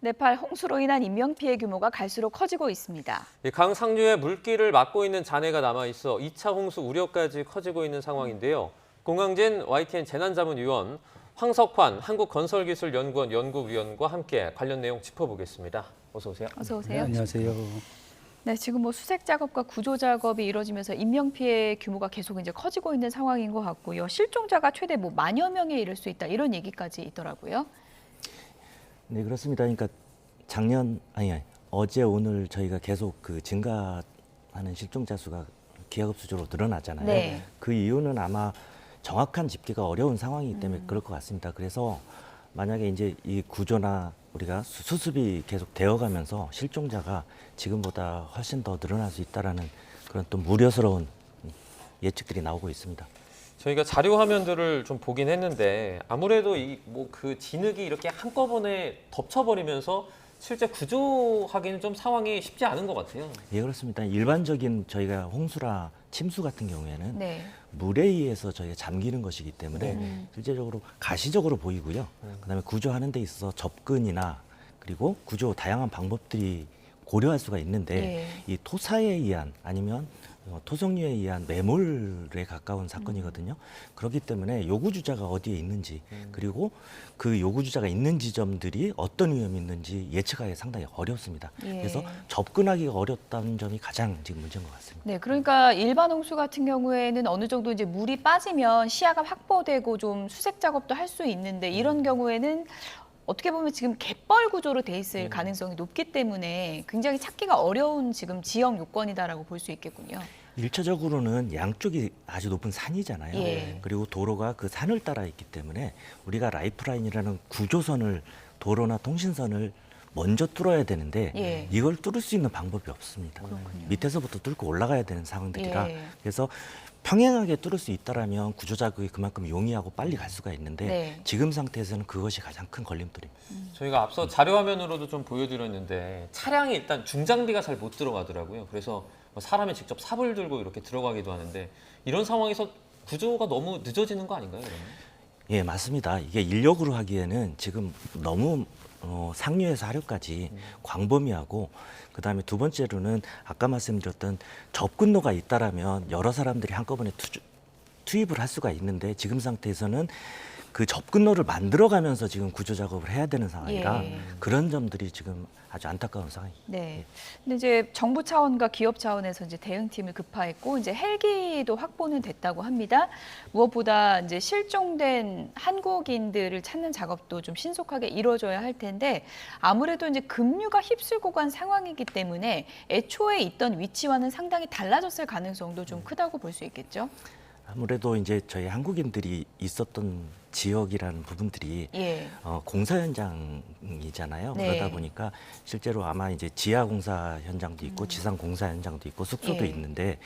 네팔 홍수로 인한 인명피해 규모가 갈수록 커지고 있습니다. 강 상류에 물길을 막고 있는 잔해가 남아있어 2차 홍수 우려까지 커지고 있는 상황인데요. 공항진 YTN 재난자문위원 황석환 한국건설기술연구원 연구위원과 함께 관련 내용 짚어보겠습니다. 어서 오세요. 어서 오세요. 네, 안녕하세요. 네, 지금 수색 작업과 구조 작업이 이루어지면서 인명피해 규모가 계속 이제 커지고 있는 상황인 것 같고요. 실종자가 최대 10,000여 명에 이를 수 있다 이런 얘기까지 있더라고요. 네, 그렇습니다. 그러니까 어제 오늘 저희가 계속 증가하는 실종자 수가 기하급수적으로 늘어나잖아요. 네. 그 이유는 아마 정확한 집계가 어려운 상황이기 때문에 그럴 것 같습니다. 그래서 만약에 이제 이 구조나 우리가 수습이 계속 되어가면서 실종자가 지금보다 훨씬 더 늘어날 수 있다라는 그런 또 우려스러운 예측들이 나오고 있습니다. 저희가 자료 화면들을 좀 보긴 했는데 아무래도 그 진흙이 이렇게 한꺼번에 덮쳐버리면서 실제 구조하기는 좀 상황이 쉽지 않은 것 같아요. 예, 그렇습니다. 일반적인 저희가 홍수나 침수 같은 경우에는 네. 물에 의해서 저희가 잠기는 것이기 때문에 실제적으로 가시적으로 보이고요. 그다음에 구조하는 데 있어서 접근이나 그리고 구조 다양한 방법들이 고려할 수가 있는데 이 토사에 의한 아니면 토성류에 의한 매몰에 가까운 사건이거든요. 그렇기 때문에 요구주자가 어디에 있는지 그리고 그 요구주자가 있는 지점들이 어떤 위험이 있는지 예측하기 상당히 어렵습니다. 그래서 접근하기가 어렵다는 점이 가장 지금 문제인 것 같습니다. 네, 그러니까 일반 홍수 같은 경우에는 어느 정도 이제 물이 빠지면 시야가 확보되고 좀 수색 작업도 할 수 있는데 이런 경우에는 어떻게 보면 지금 갯벌 구조로 돼 있을 가능성이 높기 때문에 굉장히 찾기가 어려운 지금 지형 요건이다라고 볼 수 있겠군요. 일차적으로는 양쪽이 아주 높은 산이잖아요. 예. 그리고 도로가 그 산을 따라 있기 때문에 우리가 라이프라인이라는 구조선을 도로나 통신선을 먼저 뚫어야 되는데 이걸 뚫을 수 있는 방법이 없습니다. 밑에서부터 뚫고 올라가야 되는 상황들이라 그래서 평행하게 뚫을 수 있다라면 구조작업이 그만큼 용이하고 빨리 갈 수가 있는데 지금 상태에서는 그것이 가장 큰 걸림돌입니다. 저희가 앞서 자료 화면으로도 좀 보여드렸는데 차량이 일단 중장비가 잘 못 들어가더라고요. 그래서 사람이 직접 삽을 들고 이렇게 들어가기도 하는데 이런 상황에서 구조가 너무 늦어지는 거 아닌가요, 그러면? 예, 맞습니다. 이게 인력으로 하기에는 지금 너무 상류에서 하류까지 광범위하고 그다음에 두 번째로는 아까 말씀드렸던 접근로가 있다라면 여러 사람들이 한꺼번에 투입을 할 수가 있는데 지금 상태에서는 그 접근로를 만들어가면서 지금 구조 작업을 해야 되는 상황이라 그런 점들이 지금 아주 안타까운 상황입니다. 네. 근데 이제 정부 차원과 기업 차원에서 이제 대응팀을 급파했고 이제 헬기도 확보는 됐다고 합니다. 무엇보다 이제 실종된 한국인들을 찾는 작업도 좀 신속하게 이루어져야 할 텐데 아무래도 이제 급류가 휩쓸고 간 상황이기 때문에 애초에 있던 위치와는 상당히 달라졌을 가능성도 좀 크다고 볼 수 있겠죠. 아무래도 이제 저희 한국인들이 있었던 지역이라는 부분들이 공사 현장이잖아요. 그러다 보니까 실제로 아마 이제 지하 공사 현장도 있고 지상 공사 현장도 있고 숙소도 있는데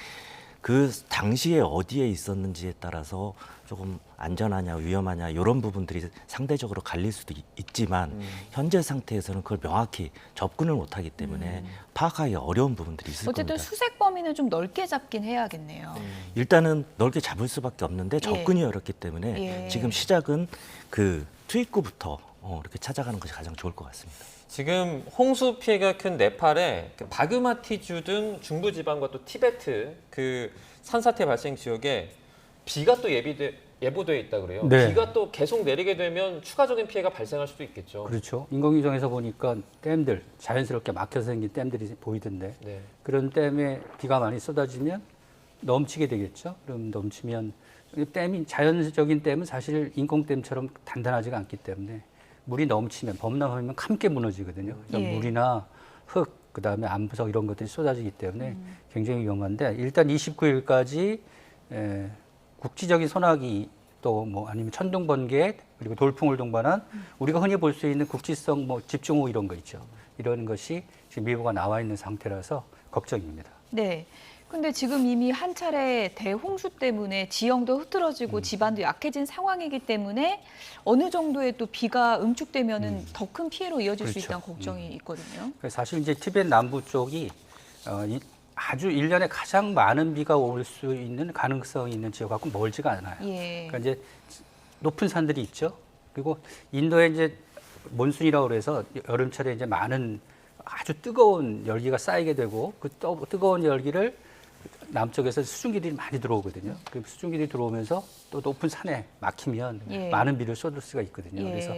그 당시에 어디에 있었는지에 따라서 조금 안전하냐 위험하냐 이런 부분들이 상대적으로 갈릴 수도 있지만 현재 상태에서는 그걸 명확히 접근을 못하기 때문에 파악하기 어려운 부분들이 있을 겁니다. 어쨌든 수색 범위는 좀 넓게 잡긴 해야겠네요. 일단은 넓게 잡을 수밖에 없는데 접근이 어렵기 때문에 지금 시작은 그 투입구부터 이렇게 찾아가는 것이 가장 좋을 것 같습니다. 지금 홍수 피해가 큰 네팔의 바그마티주 등 중부지방과 또 티베트 그 산사태 발생 지역에 비가 또 예보돼 있다 그래요. 네. 비가 또 계속 내리게 되면 추가적인 피해가 발생할 수도 있겠죠. 그렇죠. 인공위성에서 보니까 댐들, 자연스럽게 막혀서 생긴 댐들이 보이던데 그런 댐에 비가 많이 쏟아지면 넘치게 되겠죠. 그럼 넘치면 댐이 자연적인 댐은 사실 인공댐처럼 단단하지가 않기 때문에 물이 넘치면 범람하면 함께 무너지거든요. 그래서 물이나 흙, 그다음에 암부석 이런 것들이 쏟아지기 때문에 굉장히 위험한데 일단 29일까지 국지적인 소나기 또 뭐 아니면 천둥 번개 그리고 돌풍을 동반한 우리가 흔히 볼 수 있는 국지성 뭐 집중호우 이런 거 있죠. 이런 것이 지금 예보가 나와 있는 상태라서 걱정입니다. 네. 근데 지금 이미 한 차례 대홍수 때문에 지형도 흐트러지고 지반도 약해진 상황이기 때문에 어느 정도의 또 비가 응축되면은 더 큰 피해로 이어질 수 그렇죠. 있다는 걱정이 있거든요. 사실 이제 티벳 남부 쪽이 아주 1년에 가장 많은 비가 올 수 있는 가능성이 있는 지역하고 멀지가 않아요. 그러니까 이제 높은 산들이 있죠. 그리고 인도에 이제 몬순이라고 그래서 여름철에 이제 많은 아주 뜨거운 열기가 쌓이게 되고 그 뜨거운 열기를 남쪽에서 수증기들이 많이 들어오거든요. 그 수증기들이 들어오면서 또 높은 산에 막히면 예. 많은 비를 쏟을 수가 있거든요. 예. 그래서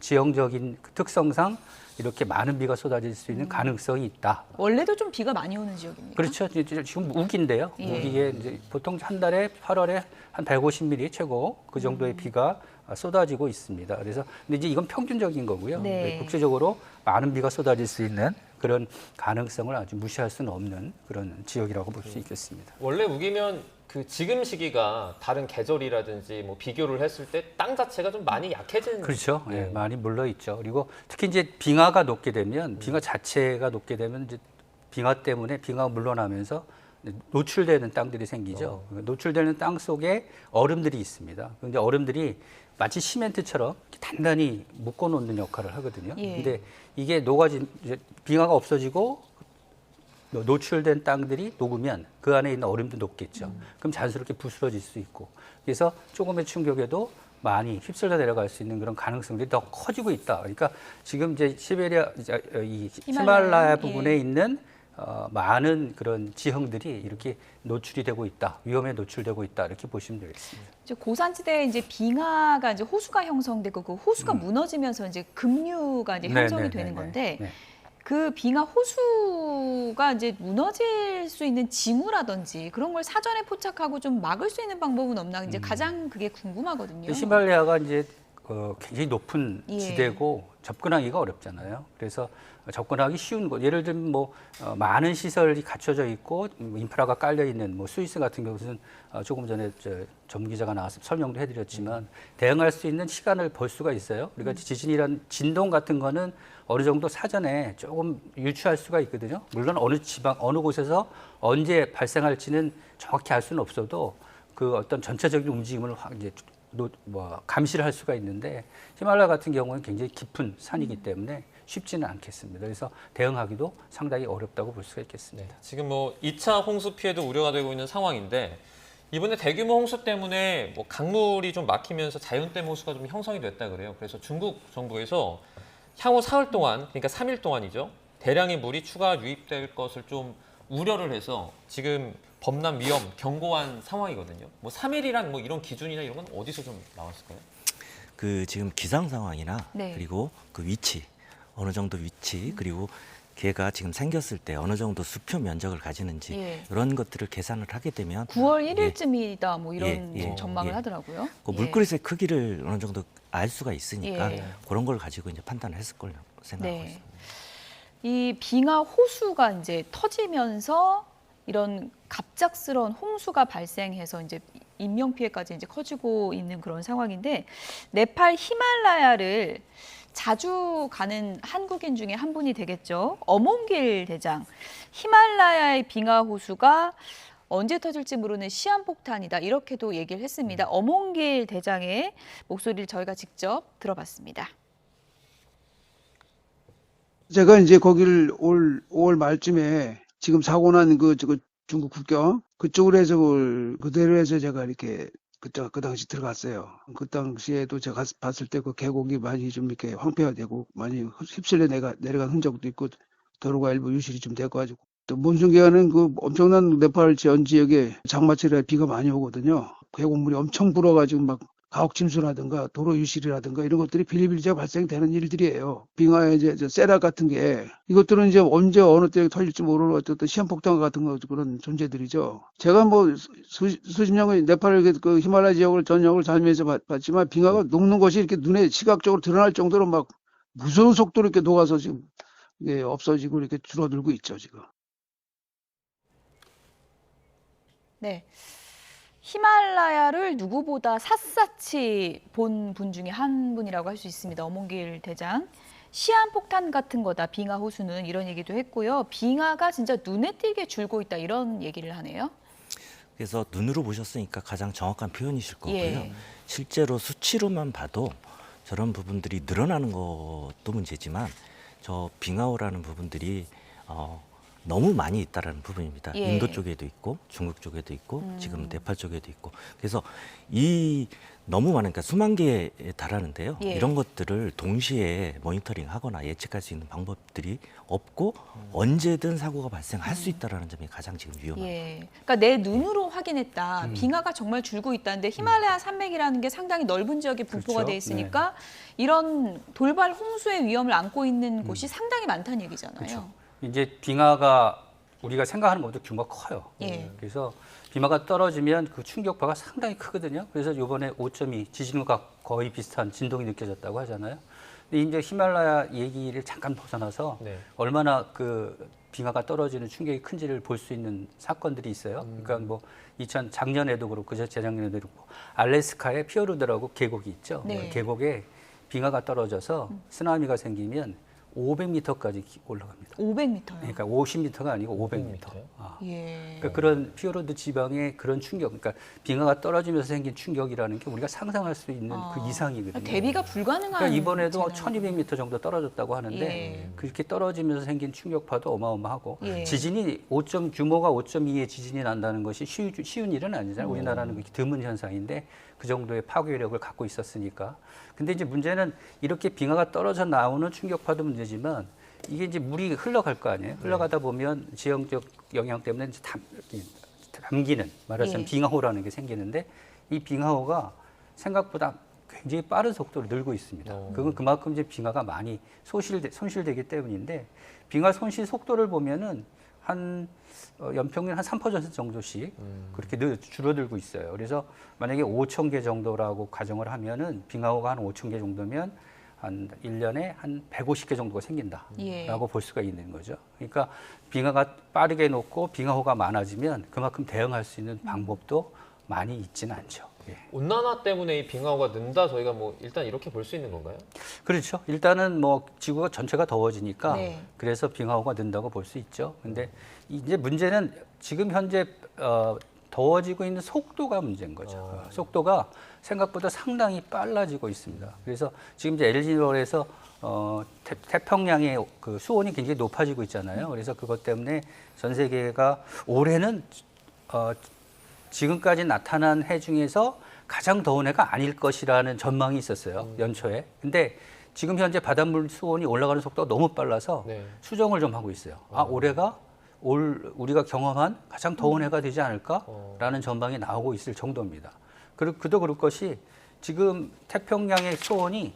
지형적인 그 특성상 이렇게 많은 비가 쏟아질 수 있는 가능성이 있다. 원래도 좀 비가 많이 오는 지역입니까? 그렇죠. 지금 우기인데요. 예. 우기에 이제 보통 한 달에 8월에 한 150mm 최고 그 정도의 비가 쏟아지고 있습니다. 그래서 근데 이제 이건 평균적인 거고요. 네. 국제적으로 많은 비가 쏟아질 수 있는 그런 가능성을 아주 무시할 수는 없는 그런 지역이라고 볼 수 있겠습니다. 원래 우기면 그 지금 시기가 다른 계절이라든지 뭐 비교를 했을 때 땅 자체가 좀 많이 약해지는 그렇죠. 예, 많이 물러 있죠. 그리고 특히 이제 빙하가 녹게 되면 빙하 자체가 녹게 되면 이제 빙하 때문에 빙하가 물러나면서 노출되는 땅들이 생기죠. 노출되는 땅 속에 얼음들이 있습니다. 근데 얼음들이 마치 시멘트처럼 단단히 묶어 놓는 역할을 하거든요. 예. 근데 이게 이제 빙하가 없어지고 노출된 땅들이 녹으면 그 안에 있는 얼음도 녹겠죠. 그럼 자연스럽게 부스러질 수 있고. 그래서 조금의 충격에도 많이 휩쓸려 내려갈 수 있는 그런 가능성들이 더 커지고 있다. 그러니까 지금 이제 이 히말라야 부분에 예. 있는 많은 그런 지형들이 이렇게 노출이 되고 있다. 위험에 노출되고 있다. 이렇게 보시면 되겠습니다. 이제 고산지대에 이제 빙하가 이제 호수가 형성되고 그 호수가 무너지면서 이제 급류가 이제 형성이 되는 건데 네. 그 빙하 호수가 이제 무너질 수 있는 징후라든지 그런 걸 사전에 포착하고 좀 막을 수 있는 방법은 없나 이제 가장 그게 궁금하거든요. 히말라야가 이제 굉장히 높은 예. 지대고 접근하기가 어렵잖아요. 그래서 접근하기 쉬운 곳, 예를 들면 많은 시설이 갖춰져 있고 인프라가 깔려 있는 스위스 같은 경우는 조금 전에 전 기자가 나와서 설명도 해드렸지만 대응할 수 있는 시간을 벌 수가 있어요. 그러니까 지진이란 진동 같은 거는 어느 정도 사전에 조금 유추할 수가 있거든요. 물론 어느 곳에서 언제 발생할지는 정확히 알 수는 없어도 그 어떤 전체적인 움직임을 이제 감시를 할 수가 있는데 히말라야 같은 경우는 굉장히 깊은 산이기 때문에 쉽지는 않겠습니다. 그래서 대응하기도 상당히 어렵다고 볼 수가 있겠습니다. 지금 2차 홍수 피해도 우려가 되고 있는 상황인데 이번에 대규모 홍수 때문에 강물이 좀 막히면서 자연댐 호수가 좀 형성이 됐다 그래요. 그래서 중국 정부에서 향후 사흘 동안, 그러니까 3일 동안이죠. 대량의 물이 추가 유입될 것을 좀 우려를 해서 지금 범람 위험 경고한 상황이거든요. 3일이란 이런 기준이나 이런 건 어디서 좀 나왔을까요? 그 지금 기상 상황이나 네. 그리고 그 위치, 어느 정도 위치, 그리고 걔가 지금 생겼을 때 어느 정도 수표 면적을 가지는지 예. 이런 것들을 계산을 하게 되면 9월 예, 1일쯤이다 예, 좀 예, 전망을 예. 하더라고요. 그 예. 물그릇의 크기를 어느 정도 알 수가 있으니까 예. 그런 걸 가지고 이제 판단을 했을 걸로 생각하고 네. 있습니다. 이 빙하 호수가 이제 터지면서 이런 갑작스러운 홍수가 발생해서 이제 인명 피해까지 이제 커지고 있는 그런 상황인데 네팔 히말라야를 자주 가는 한국인 중에 한 분이 되겠죠. 어몽길 대장. 히말라야의 빙하 호수가 언제 터질지 모르는 시한폭탄이다. 이렇게도 얘기를 했습니다. 어몽길 대장의 목소리를 저희가 직접 들어봤습니다. 제가 이제 거기를 올 5월 말쯤에 지금 사고 난 중국 국경 그쪽으로 해서 그대로 해서 제가 이렇게 그 당시 들어갔어요. 그 당시에도 제가 봤을 때 그 계곡이 많이 좀 이렇게 황폐화되고 많이 휩쓸려 내려간 흔적도 있고 도로가 일부 유실이 좀 돼가지고 또 몬순 기간은 그 엄청난 네팔 전 지역에 장마철에 비가 많이 오거든요. 계곡물이 엄청 불어가지고 막 가옥 침수라든가 도로 유실이라든가 이런 것들이 비일비재가 발생되는 일들이에요. 빙하의 이제 세락 같은 게 이것들은 이제 언제 어느 때 터질지 모르는 어떤 시한폭탄 같은 거 그런 존재들이죠. 제가 수십 년간 네팔 그 히말라야 지역을 전역을 살면서 봤지만 빙하가 녹는 것이 이렇게 눈에 시각적으로 드러날 정도로 막 무서운 속도로 이렇게 녹아서 지금 이게 없어지고 이렇게 줄어들고 있죠 지금. 네. 히말라야를 누구보다 샅샅이 본 분 중에 한 분이라고 할 수 있습니다. 어몽길 대장. 시한폭탄 같은 거다, 빙하 호수는 이런 얘기도 했고요. 빙하가 진짜 눈에 띄게 줄고 있다 이런 얘기를 하네요. 그래서 눈으로 보셨으니까 가장 정확한 표현이실 거고요. 예. 실제로 수치로만 봐도 저런 부분들이 늘어나는 것도 문제지만 저 빙하오라는 부분들이 너무 많이 있다라는 부분입니다. 예. 인도 쪽에도 있고 중국 쪽에도 있고 지금 네팔 쪽에도 있고 그래서 이 너무 많으니까 수만 개에 달하는데요. 예. 이런 것들을 동시에 모니터링하거나 예측할 수 있는 방법들이 없고 언제든 사고가 발생할 수 있다라는 점이 가장 지금 위험합니다. 예. 그러니까 내 눈으로 확인했다. 빙하가 정말 줄고 있다는데 히말라야 산맥이라는 게 상당히 넓은 지역에 분포가 그렇죠. 돼 있으니까 이런 돌발 홍수의 위험을 안고 있는 곳이 상당히 많다는 얘기잖아요. 그렇죠. 이제 빙하가 우리가 생각하는 것보다 규모가 커요. 예. 그래서 빙하가 떨어지면 그 충격파가 상당히 크거든요. 그래서 이번에 5.2 지진과 거의 비슷한 진동이 느껴졌다고 하잖아요. 근데 이제 히말라야 얘기를 잠깐 벗어나서 네. 얼마나 그 빙하가 떨어지는 충격이 큰지를 볼 수 있는 사건들이 있어요. 그러니까 뭐 작년에도 그렇고 재작년에도 그렇고 알래스카에 피어루드라고 계곡이 있죠. 네. 계곡에 빙하가 떨어져서 쓰나미가 생기면 500m까지 올라갑니다. 500m요. 그러니까 50m가 아니고 500m. 500m 요? 아. 예. 그러니까 그런 피오르드 지방의 그런 충격, 그러니까 빙하가 떨어지면서 생긴 충격이라는 게 우리가 상상할 수 있는 그 이상이거든요. 대비가 불가능한. 그러니까 이번에도 재난이네요. 1200m 정도 떨어졌다고 하는데 예. 그렇게 떨어지면서 생긴 충격파도 어마어마하고 예. 지진이 규모가 5.2의 지진이 난다는 것이 쉬운 일은 아니잖아요. 우리나라는 그렇게 드문 현상인데 그 정도의 파괴력을 갖고 있었으니까. 근데 이제 문제는 이렇게 빙하가 떨어져 나오는 충격파도 문제지만 이게 이제 물이 흘러갈 거 아니에요. 흘러가다 보면 지형적 영향 때문에 이제 담기는 말하자면 예. 빙하호라는 게 생기는데 이 빙하호가 생각보다 굉장히 빠른 속도로 늘고 있습니다. 그건 그만큼 이제 빙하가 많이 손실되기 때문인데 빙하 손실 속도를 보면은 한 연평균 한 3% 정도씩 그렇게 줄어들고 있어요. 그래서 만약에 5천 개 정도라고 가정을 하면은 빙하호가 한 5천 개 정도면 한 1년에 한 150개 정도가 생긴다라고 예. 볼 수가 있는 거죠. 그러니까 빙하가 빠르게 녹고 빙하호가 많아지면 그만큼 대응할 수 있는 방법도 많이 있지는 않죠. 예. 온난화 때문에 이 빙하호가 는다 저희가 뭐 일단 이렇게 볼 수 있는 건가요? 그렇죠. 일단은 뭐 지구가 전체가 더워지니까 네. 그래서 빙하호가 는다고 볼 수 있죠. 근데 이제 문제는 지금 현재 더워지고 있는 속도가 문제인 거죠. 속도가 생각보다 상당히 빨라지고 있습니다. 그래서 지금 이제 엘니뇨에서 태평양의 그 수온이 굉장히 높아지고 있잖아요. 그래서 그것 때문에 전 세계가 올해는 지금까지 나타난 해 중에서 가장 더운 해가 아닐 것이라는 전망이 있었어요. 연초에. 근데 지금 현재 바닷물 수온이 올라가는 속도가 너무 빨라서 네. 수정을 좀 하고 있어요. 올해가 우리가 경험한 가장 더운 해가 되지 않을까라는 전망이 나오고 있을 정도입니다. 그도 그럴 것이 지금 태평양의 수온이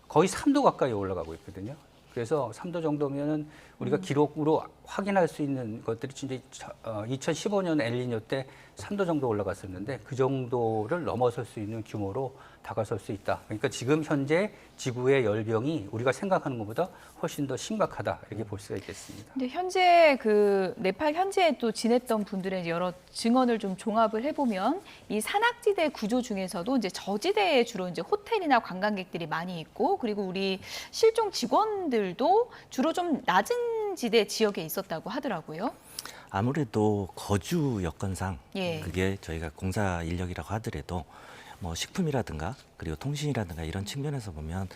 거의 3도 가까이 올라가고 있거든요. 그래서 3도 정도면은 우리가 기록으로 확인할 수 있는 것들이 진짜 2015년 엘니뇨 때 3도 정도 올라갔었는데 그 정도를 넘어설 수 있는 규모로 다가설 수 있다. 그러니까 지금 현재 지구의 열병이 우리가 생각하는 것보다 훨씬 더 심각하다 이렇게 볼 수가 있겠습니다. 근데 현재 그 네팔 현지에 또 지냈던 분들의 여러 증언을 좀 종합을 해보면 이 산악지대 구조 중에서도 이제 저지대에 주로 이제 호텔이나 관광객들이 많이 있고 그리고 우리 실종 직원들도 주로 좀 낮은 지대 지역에 있었다고 하더라고요. 아무래도 거주 여건상 예. 그게 저희가 공사 인력이라고 하더라도 뭐 식품이라든가 그리고 통신이라든가 이런 측면에서 보면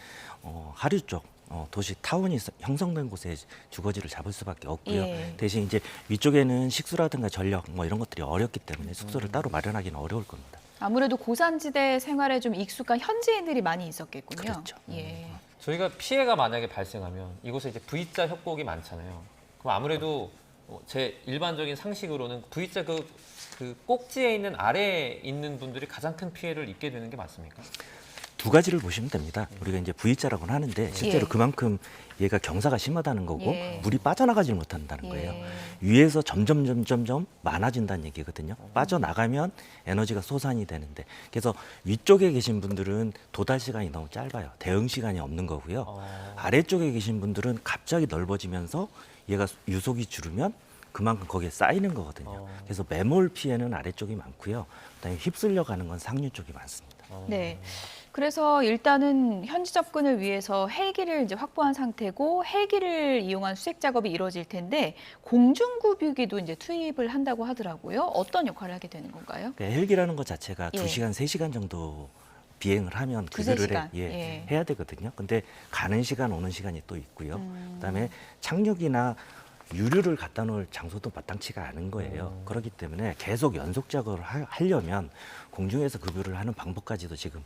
하류 쪽 도시 타운이 형성된 곳에 주거지를 잡을 수밖에 없고요. 예. 대신 이제 위쪽에는 식수라든가 전력 뭐 이런 것들이 어렵기 때문에 숙소를 따로 마련하기는 어려울 겁니다. 아무래도 고산지대 생활에 좀 익숙한 현지인들이 많이 있었겠군요. 그렇죠. 예. 저희가 피해가 만약에 발생하면 이곳에 이제 V자 협곡이 많잖아요. 그럼 아무래도 제 일반적인 상식으로는 V자 그 꼭지에 있는 아래에 있는 분들이 가장 큰 피해를 입게 되는 게 맞습니까? 두 가지를 보시면 됩니다. 우리가 이제 V자라고는 하는데 실제로 예. 그만큼 얘가 경사가 심하다는 거고 예. 물이 빠져나가지 못한다는 거예요. 예. 위에서 점점 많아진다는 얘기거든요. 빠져나가면 에너지가 솟아이 되는데 그래서 위쪽에 계신 분들은 도달 시간이 너무 짧아요. 대응 시간이 없는 거고요. 아래쪽에 계신 분들은 갑자기 넓어지면서 얘가 유속이 줄으면 그만큼 거기에 쌓이는 거거든요. 그래서 매몰 피해는 아래쪽이 많고요. 그다음에 휩쓸려 가는 건 상류 쪽이 많습니다. 네. 그래서 일단은 현지 접근을 위해서 헬기를 이제 확보한 상태고 헬기를 이용한 수색 작업이 이루어질 텐데 공중구비기도 이제 투입을 한다고 하더라고요. 어떤 역할을 하게 되는 건가요? 그러니까 헬기라는 것 자체가 예. 2시간, 3시간 정도 비행을 하면 두세 그거를 시간. 예. 해야 되거든요. 근데 가는 시간, 오는 시간이 또 있고요. 그다음에 착륙이나 유류를 갖다 놓을 장소도 마땅치가 않은 거예요. 그렇기 때문에 계속 연속 작업을 하려면 공중에서 급유를 하는 방법까지도 지금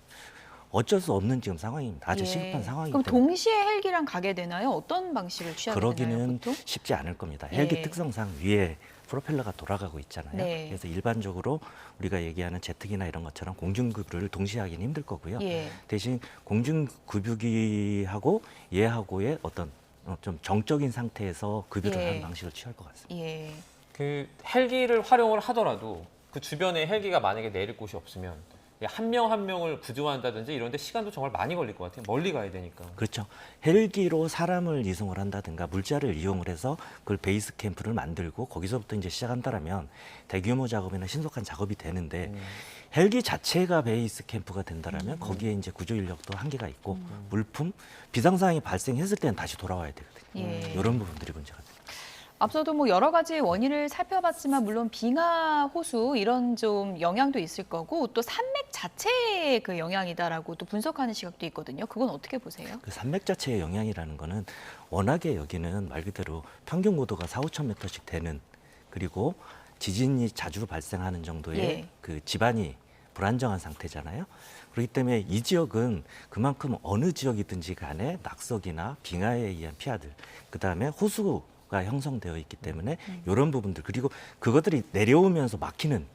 어쩔 수 없는 지금 상황입니다. 아주 예. 시급한 상황이기 그럼 때문에. 동시에 헬기랑 가게 되나요? 어떤 방식을 취하게 되나요? 그러기는 보통? 쉽지 않을 겁니다. 헬기 예. 특성상 위에 프로펠러가 돌아가고 있잖아요. 네. 그래서 일반적으로 우리가 얘기하는 제트기나 이런 것처럼 공중급유를 동시에 하기는 힘들 거고요. 예. 대신 공중급유기하고 얘하고의 어떤 좀 정적인 상태에서 급유를 예. 하는 방식을 취할 것 같습니다. 예. 그 헬기를 활용을 하더라도 그 주변에 헬기가 만약에 내릴 곳이 없으면 한 명 한 명을 구조한다든지 이런 데 시간도 정말 많이 걸릴 것 같아요. 멀리 가야 되니까. 그렇죠. 헬기로 사람을 이송을 한다든가 물자를 이용을 해서 그걸 베이스 캠프를 만들고 거기서부터 이제 시작한다라면 대규모 작업이나 신속한 작업이 되는데 헬기 자체가 베이스 캠프가 된다라면 거기에 이제 구조 인력도 한계가 있고 물품 비상 상황이 발생했을 때는 다시 돌아와야 되거든요. 예. 이런 부분들이 문제가 됩니다. 앞서도 뭐 여러 가지 원인을 살펴봤지만 물론 빙하 호수 이런 좀 영향도 있을 거고 또 산맥 자체의 그 영향이다라고 또 분석하는 시각도 있거든요. 그건 어떻게 보세요? 그 산맥 자체의 영향이라는 거는 워낙에 여기는 말 그대로 평균 고도가 4~5,000m씩 되는 그리고 지진이 자주 발생하는 정도의 예. 그 지반이 불안정한 상태잖아요. 그렇기 때문에 이 지역은 그만큼 어느 지역이든지 간에 낙석이나 빙하에 의한 피하들, 그다음에 호수가 형성되어 있기 때문에 이런 부분들 그리고 그것들이 내려오면서 막히는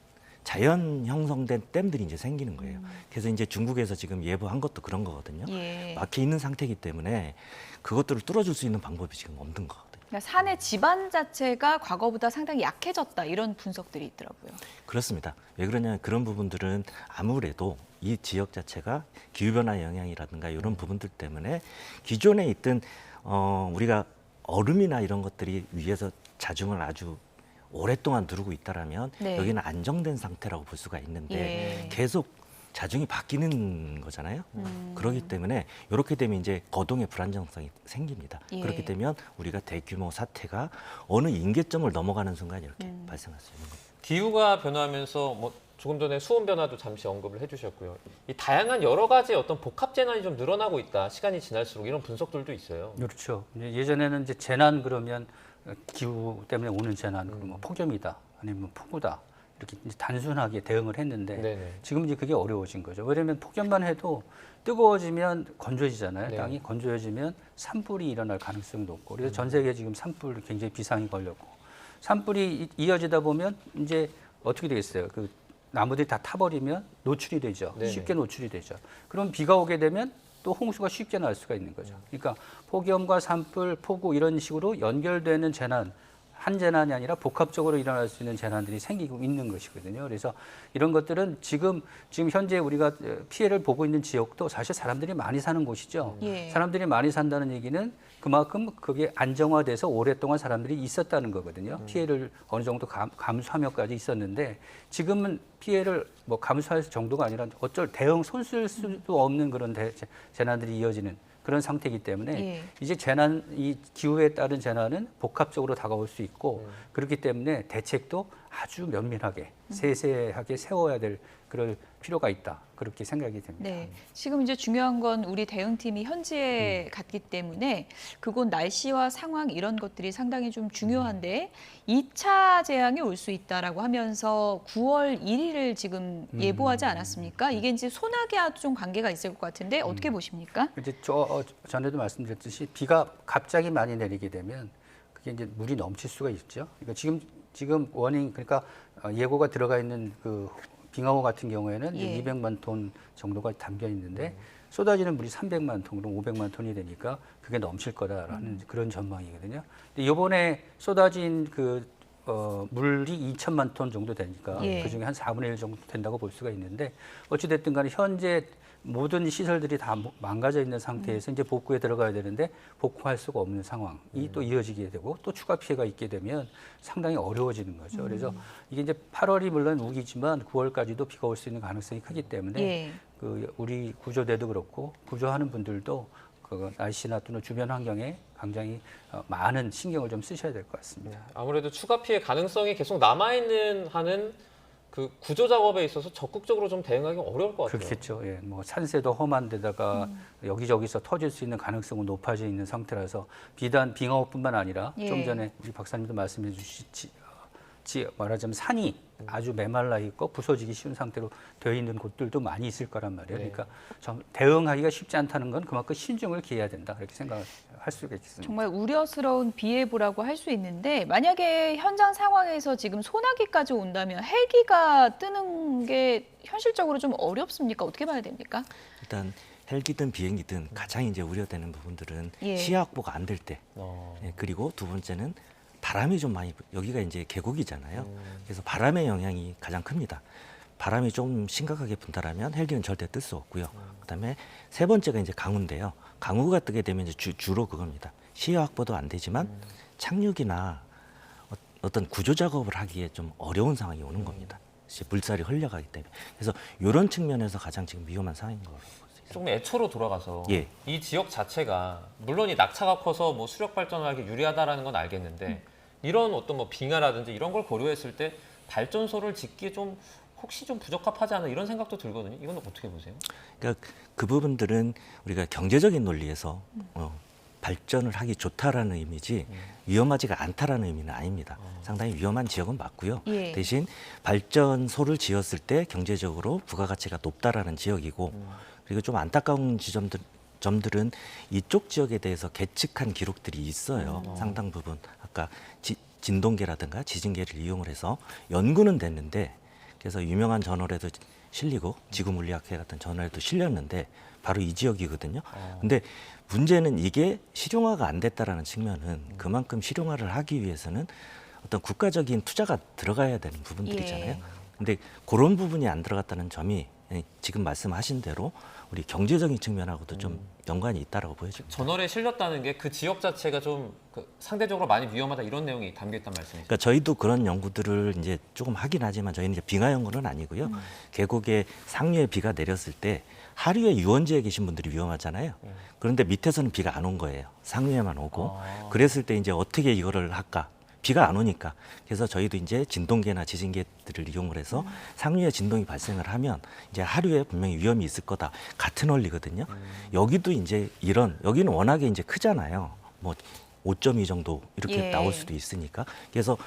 자연 형성된 댐들이 이제 생기는 거예요. 그래서 이제 중국에서 지금 예보한 것도 그런 거거든요. 예. 막혀 있는 상태이기 때문에 그것들을 뚫어줄 수 있는 방법이 지금 없는 거거든요. 그러니까 산의 지반 자체가 과거보다 상당히 약해졌다 이런 분석들이 있더라고요. 그렇습니다. 왜 그러냐면 그런 부분들은 아무래도 이 지역 자체가 기후변화 영향이라든가 이런 부분들 때문에 기존에 있던 우리가 얼음이나 이런 것들이 위에서 자중을 아주 오랫동안 누르고 있다라면 네. 여기는 안정된 상태라고 볼 수가 있는데 예. 계속 자중이 바뀌는 거잖아요. 그렇기 때문에 이렇게 되면 이제 거동의 불안정성이 생깁니다. 예. 그렇게 되면 우리가 대규모 사태가 어느 임계점을 넘어가는 순간 이렇게 발생할 수 있는 겁니다. 기후가 변화하면서 뭐 조금 전에 수온 변화도 잠시 언급을 해주셨고요. 이 다양한 여러 가지 어떤 복합 재난이 좀 늘어나고 있다. 시간이 지날수록 이런 분석들도 있어요. 그렇죠. 이제 예전에는 이제 재난 그러면 기후 때문에 오는 재난, 뭐 폭염이다, 아니면 폭우다 이렇게 이제 단순하게 대응을 했는데 네네. 지금 이제 그게 어려워진 거죠. 왜냐하면 폭염만 해도 뜨거워지면 건조해지잖아요. 네. 땅이 건조해지면 산불이 일어날 가능성이 높고 그래서 전 세계 지금 산불 굉장히 비상이 걸렸고 산불이 이어지다 보면 이제 어떻게 되겠어요? 그 나무들이 다 타버리면 노출이 되죠. 네네. 쉽게 노출이 되죠. 그럼 비가 오게 되면 또 홍수가 쉽게 날 수가 있는 거죠. 그러니까 폭염과 산불, 폭우 이런 식으로 연결되는 재난, 한 재난이 아니라 복합적으로 일어날 수 있는 재난들이 생기고 있는 것이거든요. 그래서 이런 것들은 지금 현재 우리가 피해를 보고 있는 지역도 사실 사람들이 많이 사는 곳이죠. 예. 사람들이 많이 산다는 얘기는 그만큼 그게 안정화돼서 오랫동안 사람들이 있었다는 거거든요. 피해를 어느 정도 감수하며까지 있었는데 지금은 피해를 뭐 감수할 정도가 아니라 어쩔 대응 손쓸 수도 없는 그런 재난들이 이어지는 그런 상태이기 때문에 예. 이제 이 기후에 따른 재난은 복합적으로 다가올 수 있고 그렇기 때문에 대책도 아주 면밀하게 세세하게 세워야 될 그럴 필요가 있다. 그렇게 생각이 됩니다. 네. 지금 이제 중요한 건 우리 대응팀이 현지에 갔기 때문에 그곳 날씨와 상황 이런 것들이 상당히 좀 중요한데 2차 재앙이 올 수 있다라고 하면서 9월 1일을 지금 예보하지 않았습니까? 이게 이제 소나기와도 좀 관계가 있을 것 같은데 어떻게 보십니까? 이제 전에도 말씀드렸듯이 비가 갑자기 많이 내리게 되면 그게 이제 물이 넘칠 수가 있죠. 그러니까 지금 원인 그러니까 예고가 들어가 있는 그 빙하호 같은 경우에는 예. 200만 톤 정도가 담겨 있는데 쏟아지는 물이 300만 톤, 그럼 500만 톤이 되니까 그게 넘칠 거다라는 그런 전망이거든요. 근데 이번에 쏟아진 물이 2천만 톤 정도 되니까 예. 그중에 한 4분의 1 정도 된다고 볼 수가 있는데 어찌됐든 간에 현재 모든 시설들이 다 망가져 있는 상태에서 이제 복구에 들어가야 되는데 복구할 수가 없는 상황이 또 이어지게 되고 또 추가 피해가 있게 되면 상당히 어려워지는 거죠. 그래서 이게 이제 8월이 물론 우기지만 9월까지도 비가 올 수 있는 가능성이 크기 때문에 예. 우리 구조대도 그렇고 구조하는 분들도 그 날씨나 또는 주변 환경에 굉장히 많은 신경을 좀 쓰셔야 될 것 같습니다. 아무래도 추가 피해 가능성이 계속 남아있는 한은 그 구조 작업에 있어서 적극적으로 좀 대응하기 어려울 것 같아요. 그렇겠죠. 예, 뭐 산세도 험한 데다가 여기저기서 터질 수 있는 가능성은 높아져 있는 상태라서 비단 빙하호뿐만 아니라 예. 좀 전에 우리 박사님도 말씀해 주시지 말하자면 산이 아주 메말라 있고 부서지기 쉬운 상태로 되어 있는 곳들도 많이 있을 거란 말이에요. 네. 그러니까 좀 대응하기가 쉽지 않다는 건 그만큼 신중을 기해야 된다 그렇게 생각할 수가 있습니다. 정말 우려스러운 비 예보라고 할 수 있는데 만약에 현장 상황에서 지금 소나기까지 온다면 헬기가 뜨는 게 현실적으로 좀 어렵습니까? 어떻게 봐야 됩니까? 일단 헬기든 비행기든 가장 이제 우려되는 부분들은 예. 시야 확보가 안 될 때. 어. 예, 그리고 두 번째는 바람이 좀 많이 여기가 이제 계곡이잖아요. 그래서 바람의 영향이 가장 큽니다. 바람이 좀 심각하게 분다라면 헬기는 절대 뜰 수 없고요. 그다음에 세 번째가 이제 강우인데요. 강우가 뜨게 되면 이제 주로 그겁니다. 시야 확보도 안 되지만 착륙이나 어떤 구조 작업을 하기에 좀 어려운 상황이 오는 겁니다. 이제 물살이 흘려가기 때문에. 그래서 이런 측면에서 가장 지금 위험한 상황인 거로 볼 수 있습니다. 조금 애초로 돌아가서 예. 이 지역 자체가 물론 이 낙차가 커서 뭐 수력 발전을 하기 유리하다라는 건 알겠는데 이런 어떤 뭐 빙하라든지 이런 걸 고려했을 때 발전소를 짓기에 좀 혹시 좀 부적합하지 않나 이런 생각도 들거든요. 이건 어떻게 보세요? 그러니까 그 부분들은 우리가 경제적인 논리에서 발전을 하기 좋다라는 의미지 위험하지가 않다라는 의미는 아닙니다. 상당히 위험한 지역은 맞고요. 예. 대신 발전소를 지었을 때 경제적으로 부가가치가 높다라는 지역이고 그리고 좀 안타까운 점들은 이쪽 지역에 대해서 계측한 기록들이 있어요. 상당 부분 아까 진동계라든가 지진계를 이용을 해서 연구는 됐는데 그래서 유명한 저널에도 실리고 지구물리학회 같은 저널에도 실렸는데 바로 이 지역이거든요. 근데 문제는 이게 실용화가 안 됐다라는 측면은 그만큼 실용화를 하기 위해서는 어떤 국가적인 투자가 들어가야 되는 부분들이잖아요. 예. 근데 그런 부분이 안 들어갔다는 점이 지금 말씀하신 대로 우리 경제적인 측면하고도 좀 연관이 있다라고 보여집니다. 저널에 실렸다는 게 그 지역 자체가 좀 그 상대적으로 많이 위험하다 이런 내용이 담겨 있단 말씀이죠. 그러니까 저희도 그런 연구들을 이제 조금 하긴 하지만 저희는 이제 빙하 연구는 아니고요. 계곡에 상류에 비가 내렸을 때 하류에 유원지에 계신 분들이 위험하잖아요. 그런데 밑에서는 비가 안 온 거예요. 상류에만 오고. 그랬을 때 이제 어떻게 이거를 할까? 비가 안 오니까. 그래서 저희도 이제 진동계나 지진계들을 이용을 해서 상류에 진동이 발생을 하면 이제 하류에 분명히 위험이 있을 거다. 같은 원리거든요. 여기도 이제 여기는 워낙에 이제 크잖아요. 뭐 5.2 정도 이렇게 예. 나올 수도 있으니까. 그래서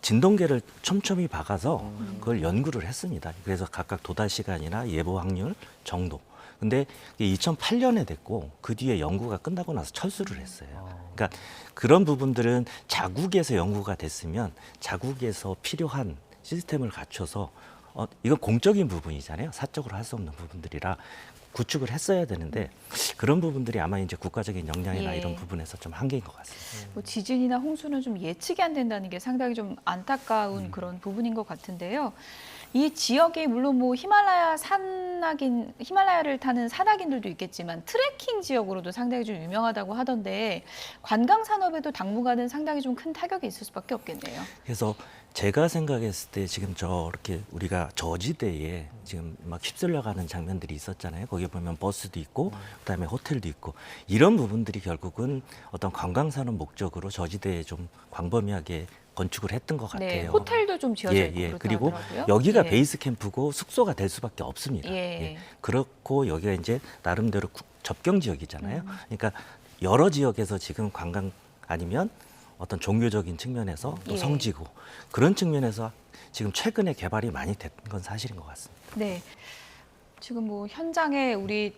진동계를 촘촘히 박아서 그걸 연구를 했습니다. 그래서 각각 도달 시간이나 예보 확률 정도. 근데 2008년에 됐고 그 뒤에 연구가 끝나고 나서 철수를 했어요. 그러니까 그런 부분들은 자국에서 연구가 됐으면 자국에서 필요한 시스템을 갖춰서 이건 공적인 부분이잖아요. 사적으로 할 수 없는 부분들이라 구축을 했어야 되는데 그런 부분들이 아마 이제 국가적인 역량이나 예. 이런 부분에서 좀 한계인 것 같습니다. 뭐 지진이나 홍수는 좀 예측이 안 된다는 게 상당히 좀 안타까운 그런 부분인 것 같은데요. 이 지역이 물론 뭐 히말라야를 타는 산악인들도 있겠지만 트레킹 지역으로도 상당히 좀 유명하다고 하던데 관광 산업에도 당분간은 상당히 좀 큰 타격이 있을 수밖에 없겠네요. 그래서 제가 생각했을 때 지금 저렇게 우리가 저지대에 지금 막 휩쓸려가는 장면들이 있었잖아요. 거기 보면 버스도 있고 그다음에 호텔도 있고 이런 부분들이 결국은 어떤 관광산업 목적으로 저지대에 좀 광범위하게 건축을 했던 것 같아요. 네, 호텔도 좀 지어져 있고 그렇다고 그리고 하더라고요. 여기가 예. 베이스 캠프고 숙소가 될 수밖에 없습니다. 예. 그렇고 여기가 이제 나름대로 접경 지역이잖아요. 그러니까 여러 지역에서 지금 관광 아니면 어떤 종교적인 측면에서 또 예. 성지고 그런 측면에서 지금 최근에 개발이 많이 된 건 사실인 것 같습니다. 네. 지금 뭐 현장에 우리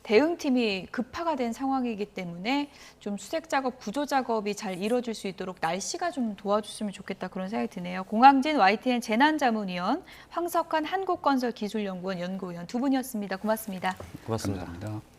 대응팀이 급파가 된 상황이기 때문에 좀 수색 작업, 구조 작업이 잘 이루어질 수 있도록 날씨가 좀 도와줬으면 좋겠다 그런 생각이 드네요. 공항진 YTN 재난자문위원, 황석환 한국건설기술연구원 연구위원 두 분이었습니다. 고맙습니다. 고맙습니다. 감사합니다.